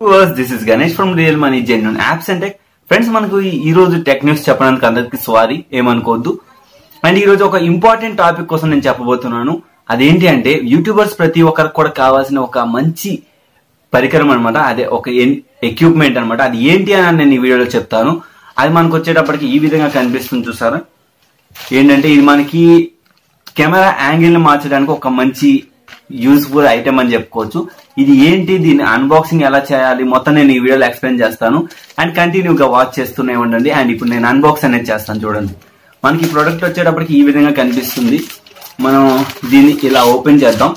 viewers, this is Ganesh from Real Money Genuine Apps and Tech. Friends మనకు ఈ రోజు tech news చెప్పడానికి అందరికి సారీ ఏమనుకోవద్దు. అండ్ ఈ రోజు ఒక ఇంపార్టెంట్ టాపిక్ కోసం నేను చెప్పబోతున్నాను. అదేంటి అంటే యూట్యూబర్స్ ప్రతి ఒక్కరికి కూడా కావాల్సిన ఒక మంచి పరికరం అనమాట. అదే ఒక ఎక్విప్మెంట్ అనమాట. అది ఏంటి అని నేను ఈ వీడియోలో చెప్తాను. అది మనకు వచ్చేటప్పటికి ఈ విధంగా కనిపిస్తుంది, చూసారా? ఏంటంటే ఇది మనకి కెమెరా యాంగిల్ ని మార్చడానికి ఒక మంచి యూస్ఫుల్ ఐటమ్ అని చెప్పుకోవచ్చు. ఇది ఏంటి, దీన్ని అన్బాక్సింగ్ ఎలా చేయాలి మొత్తం నేను ఈ వీడియోలో ఎక్స్ప్లెయిన్ చేస్తాను. అండ్ కంటిన్యూగా వాచ్ చేస్తూనే ఉండండి. అండ్ ఇప్పుడు నేను అన్బాక్స్ అనేది చేస్తాను. చూడండి, మనకి ఈ ప్రోడక్ట్ వచ్చేటప్పటికి ఈ విధంగా కనిపిస్తుంది. మనం దీన్ని ఇలా ఓపెన్ చేద్దాం.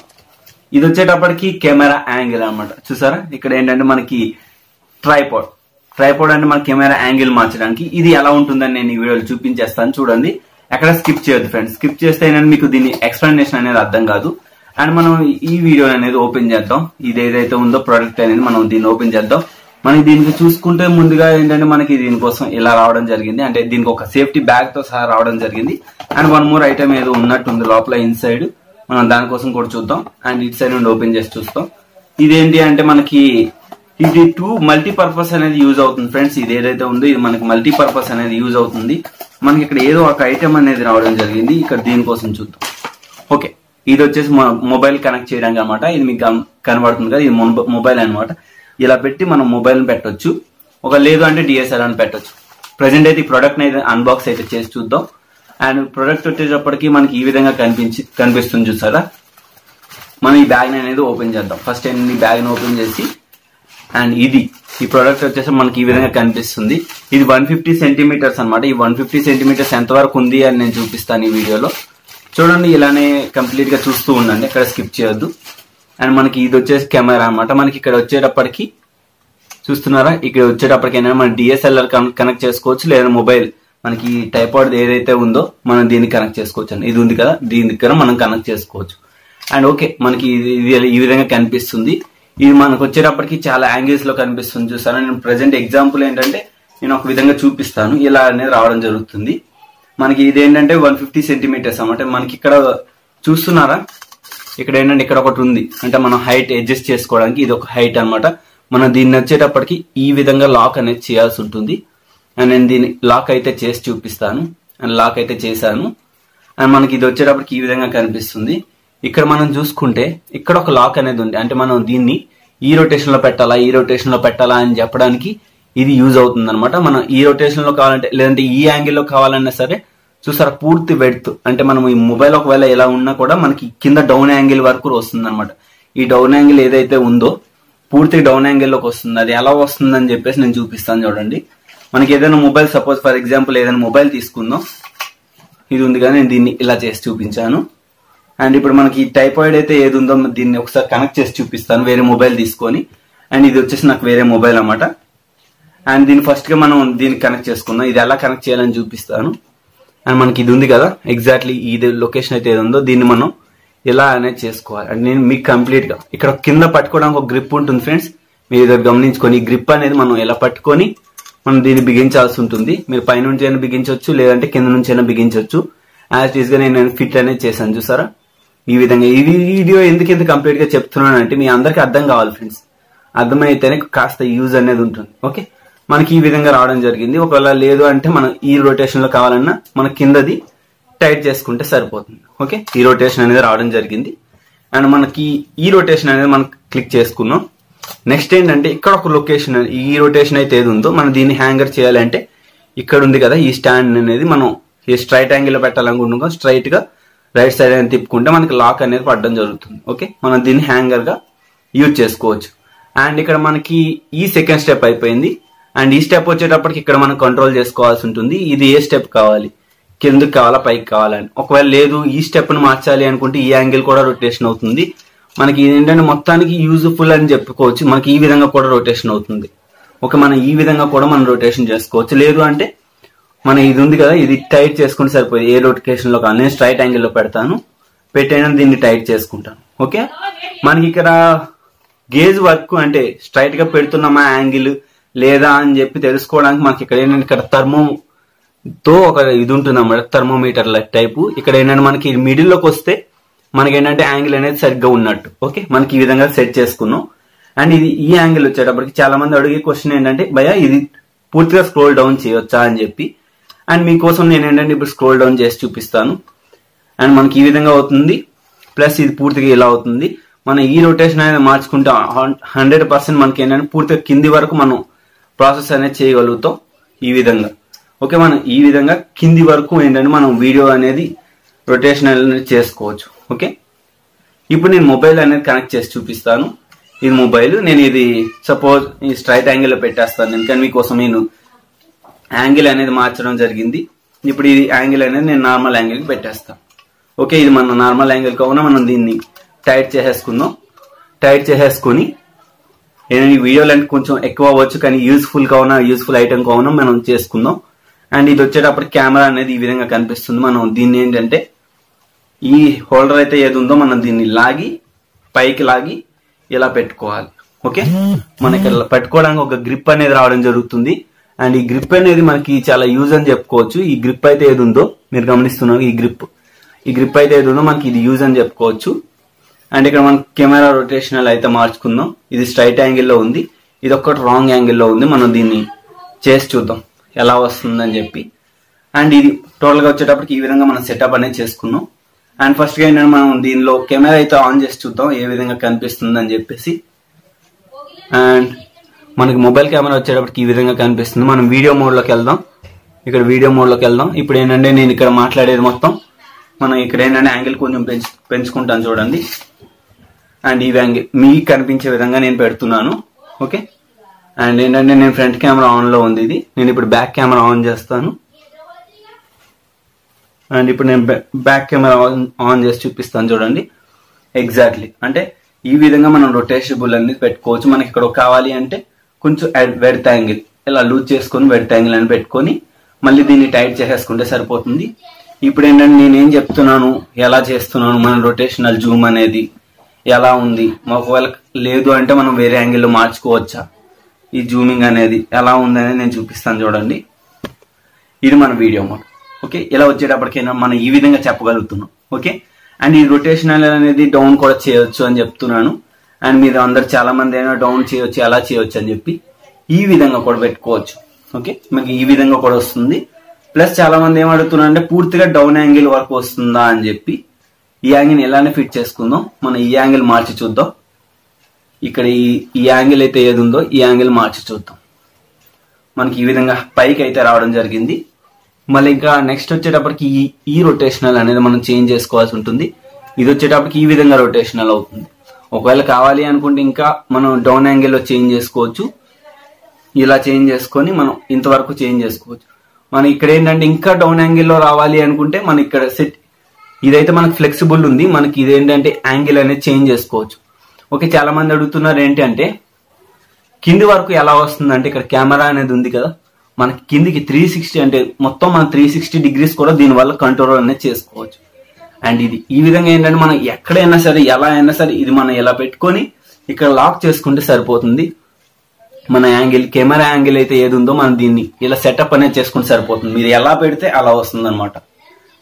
ఇది వచ్చేటప్పటికి కెమెరా యాంగిల్ అనమాట. చూసారా, ఇక్కడ ఏంటంటే మనకి ట్రైపాడ్ అంటే మన కెమెరా యాంగిల్ మార్చడానికి. ఇది ఎలా ఉంటుందని నేను ఈ వీడియోలో చూపించేస్తాను. చూడండి, ఎక్కడ స్కిప్ చేయొద్దు ఫ్రెండ్స్. స్కిప్ చేస్తే మీకు దీని ఎక్స్ప్లెనేషన్ అనేది అర్థం కాదు. అండ్ మనం ఈ వీడియో అనేది ఓపెన్ చేద్దాం. ఇది ఏదైతే ఉందో ప్రోడక్ట్ అనేది మనం దీన్ని ఓపెన్ చేద్దాం. మనకి దీనికి చూసుకుంటే ముందుగా ఏంటంటే మనకి దీనికోసం ఇలా రావడం జరిగింది. అంటే దీనికి ఒక సేఫ్టీ బ్యాగ్ తో సహా రావడం జరిగింది. అండ్ వన్ మోర్ ఐటమ్ ఏదో ఉన్నట్టుంది లోపల ఇన్సైడ్. మనం దానికోసం కూడా చూద్దాం. అండ్ ఇటు సైడ్ నుండి ఓపెన్ చేసి చూస్తాం. ఇదేంటి అంటే మనకి ఇది మల్టీపర్పస్ అనేది యూజ్ అవుతుంది ఫ్రెండ్స్. ఇది ఏదైతే ఉందో ఇది మనకి మల్టీపర్పస్ అనేది యూజ్ అవుతుంది. మనకి ఇక్కడ ఏదో ఒక ఐటమ్ అనేది రావడం జరిగింది. ఇక్కడ దీనికోసం చూద్దాం. ఓకే, ఇది వచ్చేసి మొబైల్ కనెక్ట్ చేయడానికి అనమాట. ఇది మీకు కనబడుతుంది కదా, ఇది మొబైల్ అనమాట. ఇలా పెట్టి మనం మొబైల్ పెట్టొచ్చు, ఒక లేదు అంటే డిఎస్ఎల్ఆర్ అని పెట్టొచ్చు. ప్రెసెంట్ అయితే ఈ ప్రోడక్ట్ అయితే అన్బాక్స్ అయితే చేసి చూద్దాం. అండ్ ప్రొడక్ట్ వచ్చేటప్పటికి మనకి ఈ విధంగా కనిపిస్తుంది, చూసారా? మనం ఈ బ్యాగ్ అనేది ఓపెన్ చేద్దాం. ఫస్ట్ ఈ బ్యాగ్ ని ఓపెన్ చేసి, అండ్ ఈ ప్రోడక్ట్ వచ్చేసి మనకి ఈ విధంగా కనిపిస్తుంది. ఇది 150 సెంటీమీటర్స్ అనమాట. ఈ 150 సెంటీమీటర్స్ ఎంతవరకు ఉంది అని నేను చూపిస్తాను ఈ వీడియోలో. చూడండి, ఇలానే కంప్లీట్ గా చూస్తూ ఉండండి, ఎక్కడ స్కిప్ చేయొద్దు. అండ్ మనకి ఇది వచ్చేసి కెమెరా అనమాట. మనకి ఇక్కడ వచ్చేటప్పటికి చూస్తున్నారా, ఇక్కడ వచ్చేటప్పటికైనా మనం డిఎస్ఎల్ఆర్ కనెక్ట్ చేసుకోవచ్చు, లేదా మొబైల్ మనకి ట్రైపాడ్ ఏదైతే ఉందో మనం దీన్ని కనెక్ట్ చేసుకోవచ్చు. అండి ఇది ఉంది కదా, దీని దగ్గర మనం కనెక్ట్ చేసుకోవచ్చు. అండ్ ఓకే, మనకి ఇది ఈ విధంగా కనిపిస్తుంది. ఇది మనకు వచ్చేటప్పటికి చాలా యాంగిల్స్ లో కనిపిస్తుంది, చూసారా? నేను ప్రెసెంట్ ఎగ్జాంపుల్ ఏంటంటే నేను ఒక విధంగా చూపిస్తాను. ఇలా అనేది రావడం జరుగుతుంది. మనకి ఇది ఏంటంటే 150 సెంటీమీటర్స్ అన్నమాట. మనకి ఇక్కడ చూస్తున్నారా, ఇక్కడ ఏంటంటే ఇక్కడ ఒకటి ఉంది. అంటే మనం హైట్ అడ్జస్ట్ చేసుకోవడానికి ఇది ఒక హైట్ అనమాట. మనం దీన్ని వచ్చేటప్పటికి ఈ విధంగా లాక్ అనేది చేయాల్సి ఉంటుంది. అండ్ నేను దీన్ని లాక్ అయితే చేసి చూపిస్తాను. అండ్ లాక్ అయితే చేశాను. అండ్ మనకి ఇది వచ్చేటప్పటికి ఈ విధంగా కనిపిస్తుంది. ఇక్కడ మనం చూసుకుంటే ఇక్కడ ఒక లాక్ అనేది ఉంది. అంటే మనం దీన్ని ఈ రొటేషన్ లో పెట్టాలా, ఈ రొటేషన్ లో పెట్టాలా అని చెప్పడానికి ఇది యూజ్ అవుతుంది అనమాట. మనం ఈ రొటేషన్ లో కావాలంటే, లేదంటే ఈ యాంగిల్ లో కావాలన్నా సరే, చూసారా పూర్తి వెడ్త్. అంటే మనం ఈ మొబైల్ ఒకవేళ ఎలా ఉన్నా కూడా మనకి కింద డౌన్ యాంగిల్ వరకు వస్తుంది అనమాట. ఈ డౌన్ యాంగిల్ ఏదైతే ఉందో పూర్తి డౌన్ యాంగిల్ లోకి వస్తుంది. అది ఎలా వస్తుందని చెప్పేసి నేను చూపిస్తాను. చూడండి, మనకి ఏదైనా మొబైల్, సపోజ్ ఫర్ ఎగ్జాంపుల్ ఏదైనా మొబైల్ తీసుకుందాం. ఇది ఉంది కదా, నేను దీన్ని ఇలా చేసి చూపించాను. అండ్ ఇప్పుడు మనకి ఈ ట్రైపాడ్ అయితే ఏది ఉందో దీన్ని ఒకసారి కనెక్ట్ చేసి చూపిస్తాను, వేరే మొబైల్ తీసుకొని. అండ్ ఇది వచ్చేసి నాకు వేరే మొబైల్ అన్నమాట. అండ్ దీన్ని ఫస్ట్ గా మనం దీన్ని కనెక్ట్ చేసుకుందాం. ఇది ఎలా కనెక్ట్ చేయాలని చూపిస్తాను. అండ్ మనకి ఇది ఉంది కదా, ఎగ్జాక్ట్లీ ఇది లొకేషన్ అయితే ఏది ఉందో దీన్ని మనం ఇలా అనేది చేసుకోవాలి. అంటే నేను మీకు కంప్లీట్ గా ఇక్కడ కింద పట్టుకోవడానికి ఒక గ్రిప్ ఉంటుంది ఫ్రెండ్స్. మీరు ఇది గమనించుకొని, ఈ గ్రిప్ అనేది మనం ఇలా పట్టుకొని మనం దీన్ని బిగించాల్సి ఉంటుంది. మీరు పైనుంచి అయినా బిగించవచ్చు, లేదంటే కింద నుంచి అయినా బిగించవచ్చు. యాజ్ ఈజ్ గా నేను ఫిట్ అనేది చేశాను, చూసారా? ఈ విధంగా. ఈ వీడియో ఎందుకు కంప్లీట్ గా చెప్తున్నాను అంటే మీ అందరికి అర్థం కావాలి ఫ్రెండ్స్. అర్థమైతేనే కాస్త యూజ్ అనేది ఉంటుంది. ఓకే, మనకి ఈ విధంగా రావడం జరిగింది. ఒకవేళ లేదు అంటే మనం ఈ రొటేషన్ లో కావాలన్నా మన కిందది టైట్ చేసుకుంటే సరిపోతుంది. ఓకే, ఈ రొటేషన్ అనేది రావడం జరిగింది. అండ్ మనకి ఈ రొటేషన్ అనేది మనం క్లిక్ చేసుకున్నాం. నెక్స్ట్ ఏంటంటే ఇక్కడ ఒక లొకేషన్, ఈ రొటేషన్ అయితే ఏది ఉందో మనం దీన్ని హ్యాంగర్ చేయాలంటే ఇక్కడ ఉంది కదా, ఈ స్టాండ్ అనేది మనం ఈ స్ట్రైట్ యాంగిల్ లో పెట్టాలనుకుంటున్నాం. స్ట్రైట్ గా రైట్ సైడ్ అని తిప్పుకుంటే మనకి లాక్ అనేది పడడం జరుగుతుంది. ఓకే, మనం దీన్ని హ్యాంగర్ గా యూజ్ చేసుకోవచ్చు. అండ్ ఇక్కడ మనకి ఈ సెకండ్ స్టెప్ అయిపోయింది. అండ్ ఈ స్టెప్ వచ్చేటప్పటికి ఇక్కడ మనం కంట్రోల్ చేసుకోవాల్సి ఉంటుంది. ఇది ఏ స్టెప్ కావాలి, కిందకి కావాలా పైకి కావాలని. ఒకవేళ లేదు ఈ స్టెప్ ను మార్చాలి అనుకుంటే ఈ యాంగిల్ కూడా రొటేషన్ అవుతుంది. మనకి ఏంటంటే మొత్తానికి యూజ్ఫుల్ అని చెప్పుకోవచ్చు. మనకి ఈ విధంగా కూడా రొటేషన్ అవుతుంది. ఓకే, మనం ఈ విధంగా కూడా మనం రొటేషన్ చేసుకోవచ్చు. లేదు అంటే మనం ఇది ఉంది కదా, ఇది టైట్ చేసుకుంటే సరిపోయింది. ఏ రొటేషన్ లో కావాలి, నేను స్ట్రైట్ యాంగిల్ లో పెడతాను. పెట్టైనా దీన్ని టైట్ చేసుకుంటాను. ఓకే, మనకి ఇక్కడ గేజ్ వర్క్ అంటే స్ట్రైట్ గా పెడుతున్నామా యాంగిల్ లేదా అని చెప్పి తెలుసుకోవడానికి మనకి ఇక్కడ ఏంటంటే ఇక్కడ తో ఒక ఇది ఉంటుంది అన్నమాట, థర్మోమీటర్ టైపు. ఇక్కడ ఏంటంటే మనకి మిడిల్ లోకి వస్తే మనకి ఏంటంటే యాంగిల్ అనేది సరిగ్గా ఉన్నట్టు. ఓకే, మనకి ఈ విధంగా సెట్ చేసుకున్నాం. అండ్ ఇది ఈ యాంగిల్ వచ్చేటప్పటికి చాలా మంది అడిగే క్వశ్చన్ ఏంటంటే భయ్యా ఇది పూర్తిగా స్క్రోల్ డౌన్ చేయొచ్చా అని చెప్పి. అండ్ మీకోసం నేను ఏంటంటే ఇప్పుడు స్క్రోల్ డౌన్ చేసి చూపిస్తాను. అండ్ మనకి ఈ విధంగా అవుతుంది, ప్లస్ ఇది పూర్తిగా ఇలా అవుతుంది. మనం ఈ రొటేషన్ అనేది మార్చుకుంటే 100% మనకి ఏంటంటే పూర్తిగా కింది వరకు మనం ప్రాసెస్ అనేది చేయగలుగుతాం ఈ విధంగా. ఓకే, మనం ఈ విధంగా కింది వరకు ఏంటంటే మనం వీడియో అనేది రొటేషన్ అనేది చేసుకోవచ్చు. ఓకే, ఇప్పుడు నేను మొబైల్ అనేది కనెక్ట్ చేసి చూపిస్తాను. ఇది మొబైల్, నేను ఇది సపోజ్ ఈ స్ట్రైట్ యాంగిల్ లో పెట్టేస్తాను, ఎందుకని మీకోసం నేను యాంగిల్ అనేది మార్చడం జరిగింది. ఇప్పుడు ఇది యాంగిల్ అనేది నేను నార్మల్ యాంగిల్ కి పెట్టేస్తాను. ఓకే, ఇది మన నార్మల్ యాంగిల్ కావున మనం దీన్ని టైట్ చేసేసుకుందాం. టైట్ చేసేసుకుని ఈ వీడియో లెంత్ కొంచెం ఎక్కువ అవ్వచ్చు, కానీ యూస్ఫుల్ కావున యూస్ఫుల్ ఐటమ్ కావున మనం చేసుకుందాం. అండ్ ఇది వచ్చేటప్పుడు కెమెరా అనేది ఈ విధంగా కనిపిస్తుంది. మనం దీన్ని ఏంటంటే ఈ హోల్డర్ అయితే ఏది ఉందో మనం దీన్ని లాగి పైకి లాగి ఇలా పెట్టుకోవాలి. ఓకే, మనకి పెట్టుకోవడానికి ఒక గ్రిప్ అనేది రావడం జరుగుతుంది. అండ్ ఈ గ్రిప్ అనేది మనకి చాలా యూజ్ అని చెప్పుకోవచ్చు. ఈ గ్రిప్ అయితే ఏది ఉందో మీరు గమనిస్తున్నారు, ఈ గ్రిప్ అయితే ఏది ఉందో మనకి ఇది యూజ్ అని చెప్పుకోవచ్చు. అండ్ ఇక్కడ మనం కెమెరా రొటేషనల్ అయితే మార్చుకుందాం. ఇది స్ట్రైట్ యాంగిల్లో ఉంది, ఇది ఒక్కటి రాంగ్ యాంగిల్లో ఉంది. మనం దీన్ని చేసి చూద్దాం ఎలా వస్తుందని చెప్పి. అండ్ ఇది టోటల్ గా వచ్చేటప్పటికి ఈ విధంగా మనం సెటప్ అనేది చేసుకున్నాం. అండ్ ఫస్ట్ గా ఏంటంటే మనం దీనిలో కెమెరా అయితే ఆన్ చేసి చూద్దాం ఏ విధంగా కనిపిస్తుంది అని చెప్పేసి. అండ్ మనకి మొబైల్ కెమెరా వచ్చేటప్పటికి ఈ విధంగా కనిపిస్తుంది. మనం వీడియో మోడ్ లోకి వెళ్దాం. ఇక్కడ వీడియో మోడ్ లోకి వెళ్దాం. ఇప్పుడు ఏంటంటే నేను ఇక్కడ మాట్లాడేది మొత్తం మనం ఇక్కడ ఏంటంటే యాంగిల్ కొంచెం పెంచుకుంటాను చూడండి. అండ్ ఈ యాంగిల్ మీకు కనిపించే విధంగా నేను పెడుతున్నాను. ఓకే, అండ్ ఏంటంటే నేను ఫ్రంట్ కెమెరా ఆన్ లో ఉంది. ఇది నేను ఇప్పుడు బ్యాక్ కెమెరా ఆన్ చేస్తాను. అండ్ ఇప్పుడు నేను బ్యాక్ కెమెరా ఆన్ చేసి చూపిస్తాను చూడండి. ఎగ్జాక్ట్లీ అంటే ఈ విధంగా మనం రొటేషబుల్ అనేది పెట్టుకోవచ్చు. మనకి ఇక్కడ కావాలి అంటే కొంచెం వెడత్ యాంగిల్ ఇలా లూజ్ చేసుకొని వెడత్ యాంగిల్ అని పెట్టుకొని మళ్ళీ దీన్ని టైట్ చేసేసుకుంటే సరిపోతుంది. ఇప్పుడు ఏంటంటే నేనేం చెప్తున్నాను, ఎలా చేస్తున్నాను, మన రొటేషనల్ జూమ్ అనేది ఎలా ఉంది, ఒకవేళ లేదు అంటే మనం వేరే యాంగిల్లో మార్చుకోవచ్చా, ఈ జూమింగ్ అనేది ఎలా ఉంది అనేది నేను చూపిస్తాను చూడండి. ఇది మన వీడియో మోడ్. ఓకే, ఇలా వచ్చేటప్పటికైనా మనం ఈ విధంగా చెప్పగలుగుతున్నాం. ఓకే, అండ్ ఈ రొటేషనల్ అనేది డౌన్ కూడా చేయొచ్చు అని చెప్తున్నాను. అండ్ మీరు అందరు చాలా మంది అయినా డౌన్ చేయొచ్చు, ఎలా చేయొచ్చు అని చెప్పి ఈ విధంగా కూడా పెట్టుకోవచ్చు. ఓకే, మీకు ఈ విధంగా కూడా వస్తుంది. ప్లస్ చాలా మంది ఏమడుగుతున్నారు అంటే పూర్తిగా డౌన్ యాంగిల్ వరకు వస్తుందా అని చెప్పి. ఈ యాంగిల్ ఎలానే ఫిట్ చేసుకుందాం. మనం ఈ యాంగిల్ మార్చి చూద్దాం. ఇక్కడ ఈ యాంగిల్ అయితే ఏది ఉందో ఈ యాంగిల్ మార్చి చూద్దాం. మనకి ఈ విధంగా పైకి అయితే రావడం జరిగింది. మళ్ళీ ఇంకా నెక్స్ట్ వచ్చేటప్పటికి ఈ రొటేషనల్ అనేది మనం చేంజ్ చేసుకోవాల్సి ఉంటుంది. ఇది వచ్చేటప్పటికి ఈ విధంగా రొటేషనల్ అవుతుంది. ఒకవేళ కావాలి అనుకుంటే ఇంకా మనం డౌన్ యాంగిల్లో చేంజ్ చేసుకోవచ్చు. ఇలా చేంజ్ చేసుకొని మనం ఇంతవరకు చేంజ్ చేసుకోవచ్చు. మనం ఇక్కడ ఏంటంటే ఇంకా డౌన్ యాంగిల్లో రావాలి అనుకుంటే మనం ఇక్కడ సెట్ ఇదైతే మనకు ఫ్లెక్సిబుల్ ఉంది. మనకి ఇదేంటంటే యాంగిల్ అనేది చేంజ్ చేసుకోవచ్చు. ఓకే, చాలా మంది అడుగుతున్నారు ఏంటి అంటే కింది వరకు ఎలా వస్తుందంటే ఇక్కడ కెమెరా అనేది ఉంది కదా, మనకి కిందికి 360 అంటే మొత్తం మనం 360 డిగ్రీస్ కూడా దీనివల్ల కంట్రోల్ అనేది చేసుకోవచ్చు. అండ్ ఇది ఈ విధంగా ఏంటంటే మనం ఎక్కడైనా సరే ఎలా అయినా సరే ఇది మనం ఇలా పెట్టుకొని ఇక్కడ లాక్ చేసుకుంటే సరిపోతుంది. మన యాంగిల్ కెమెరా యాంగిల్ అయితే ఏది ఉందో మనం దీన్ని ఇలా సెటప్ అనేది చేసుకుంటే సరిపోతుంది. మీరు ఎలా పెడితే అలా వస్తుంది అనమాట,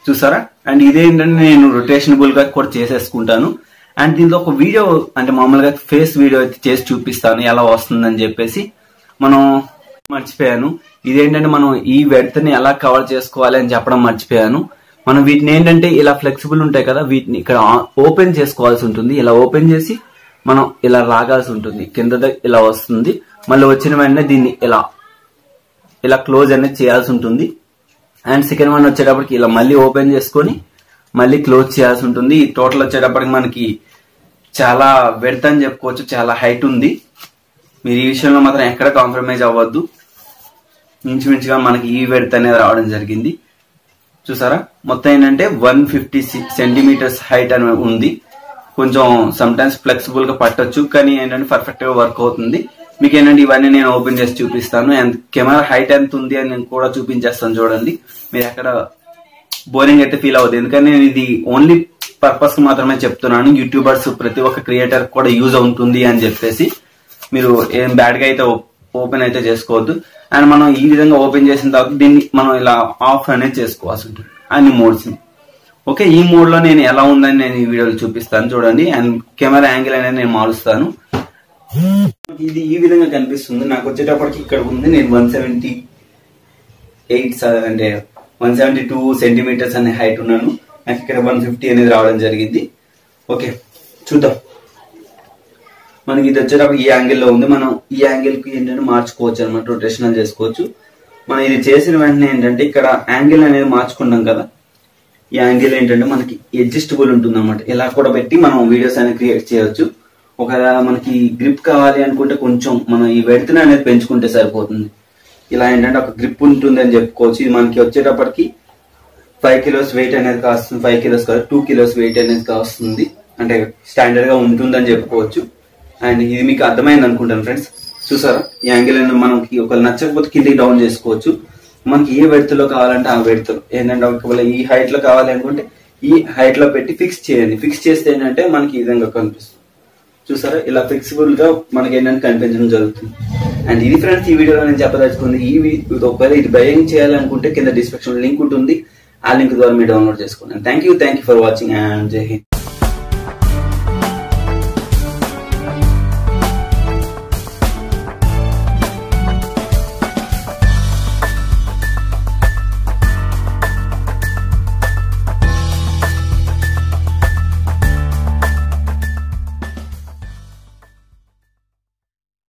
చూసారా. అండ్ ఇదేంటంటే నేను రొటేషనబుల్ గా కూడా చేసేసుకుంటాను. అండ్ దీంట్లో ఒక వీడియో అంటే మామూలుగా ఫేస్ వీడియో అయితే చేసి చూపిస్తాను ఎలా వస్తుందని చెప్పేసి. మనం మర్చిపోయాను, ఇదేంటంటే మనం ఈ వెడతని ఎలా కవర్ చేసుకోవాలి అని చెప్పడం మర్చిపోయాను. మనం వీటిని ఏంటంటే ఇలా ఫ్లెక్సిబుల్ ఉంటాయి కదా, వీటిని ఇక్కడ ఓపెన్ చేసుకోవాల్సి ఉంటుంది. ఇలా ఓపెన్ చేసి మనం ఇలా లాగాల్సి ఉంటుంది, కింద ఇలా వస్తుంది. మళ్ళీ వచ్చిన వెంటనే దీన్ని ఇలా క్లోజ్ అనేది చేయాల్సి ఉంటుంది. అండ్ సెకండ్ వన్ వచ్చేటప్పటికి ఇలా మళ్ళీ ఓపెన్ చేసుకొని మళ్ళీ క్లోజ్ చేయాల్సి ఉంటుంది. ఈ టోటల్ వచ్చేటప్పటికి మనకి చాలా వెడత్ అని చెప్పుకోవచ్చు, చాలా హైట్ ఉంది. మీరు ఈ విషయంలో మాత్రం ఎక్కడ కాంప్రమైజ్ అవ్వద్దు. ఇంచుమించుగా మనకి ఈ వెడత్ అనేది రావడం జరిగింది, చూసారా. మొత్తం ఏంటంటే 150 సెంటీమీటర్స్ హైట్ అని ఉంది. కొంచెం సమ్ టైమ్స్ ఫ్లెక్సిబుల్ గా పట్టొచ్చు, కానీ ఏంటంటే పర్ఫెక్ట్ గా వర్క్ అవుతుంది. మీకు ఏంటంటే ఇవన్నీ నేను ఓపెన్ చేసి చూపిస్తాను. అండ్ కెమెరా హైట్ ఎంత ఉంది అని నేను కూడా చూపించేస్తాను చూడండి. మీరు ఎక్కడ బోరింగ్ అయితే ఫీల్ అవ్వదు, ఎందుకంటే నేను ఇది ఓన్లీ పర్పస్ మాత్రమే చెప్తున్నాను. యూట్యూబర్స్ ప్రతి ఒక్క క్రియేటర్ కూడా యూజ్ ఉంటుంది అని చెప్పేసి మీరు ఏం బ్యాడ్ గా అయితే ఓపెన్ అయితే చేసుకోవద్దు. అండ్ మనం ఈ విధంగా ఓపెన్ చేసిన తర్వాత దీన్ని మనం ఇలా ఆఫ్ అనేది చేసుకోవాల్సి ఉంటుంది అన్ని మోడ్స్ ని. ఓకే, ఈ మోడ్ లో నేను ఎలా ఉందని నేను ఈ వీడియోలో చూపిస్తాను చూడండి. అండ్ కెమెరా యాంగిల్ అనేది నేను మారుస్తాను. ఇది ఈ విధంగా కనిపిస్తుంది. నాకు వచ్చేటప్పటికి ఇక్కడ ఉంది, నేను 172 సెంటీమీటర్స్ అనే హైట్ ఉన్నాను. నాకు ఇక్కడ 150 అనేది రావడం జరిగింది. ఓకే చూద్దాం. మనకి ఇది వచ్చేటప్పుడు ఈ యాంగిల్లో ఉంది. మనం ఈ యాంగిల్ కి ఏంటంటే మార్చుకోవచ్చు అనమాట, రొటేషనల్ చేసుకోవచ్చు. మనం ఇది చేసిన వెంటనే ఏంటంటే ఇక్కడ యాంగిల్ అనేది మార్చుకుంటాం కదా, ఈ యాంగిల్ ఏంటంటే మనకి అడ్జస్టబుల్ ఉంటుంది అనమాట. ఇలా కూడా పెట్టి మనం వీడియోస్ అనేది క్రియేట్ చేయొచ్చు. ఒకవేళ మనకి గ్రిప్ కావాలి అనుకుంటే కొంచెం మనం ఈ వెడత్ అనేది పెంచుకుంటే సరిపోతుంది. ఇలా ఏంటంటే ఒక గ్రిప్ ఉంటుంది అని చెప్పుకోవచ్చు. ఇది మనకి వచ్చేటప్పటికి 5 కిలోస్ వెయిట్ అనేది కాస్తుంది. 5 కిలోస్ కాదు 2 కిలోస్ వెయిట్ అనేది కాస్తుంది, అంటే స్టాండర్డ్ గా ఉంటుందని చెప్పుకోవచ్చు. అండ్ ఇది మీకు అర్థమైంది అనుకుంటాను ఫ్రెండ్స్. చూసారా ఈ యాంగిల్ అనేది మనకి ఒకవేళ నచ్చకపోతే కిందికి డౌన్ చేసుకోవచ్చు. మనకి ఏ వెడత్ లో కావాలంటే ఆ వెడత్ లో ఏంటంటే ఒకవేళ ఈ హైట్ లో కావాలి అనుకుంటే ఈ హైట్ లో పెట్టి ఫిక్స్ చేయండి. ఫిక్స్ చేస్తే ఏంటంటే మనకి ఈ విధంగా కనిపిస్తుంది. చూసారా ఇలా ఫ్లెక్సిబుల్ గా మనకి ఏంటంటే కనిపించడం జరుగుతుంది. అండ్ ఇది ఫ్రెండ్స్ ఈ వీడియోలో నేను చెప్పదలుచుకుంది. ఒకవేళ ఇది బయింగ్ చేయాలనుకుంటే కింద డిస్క్రిప్షన్ లింక్ ఉంటుంది, ఆ లింక్ ద్వారా మీరు డౌన్లోడ్ చేసుకోండి. Thank you for watching and జై హింద్.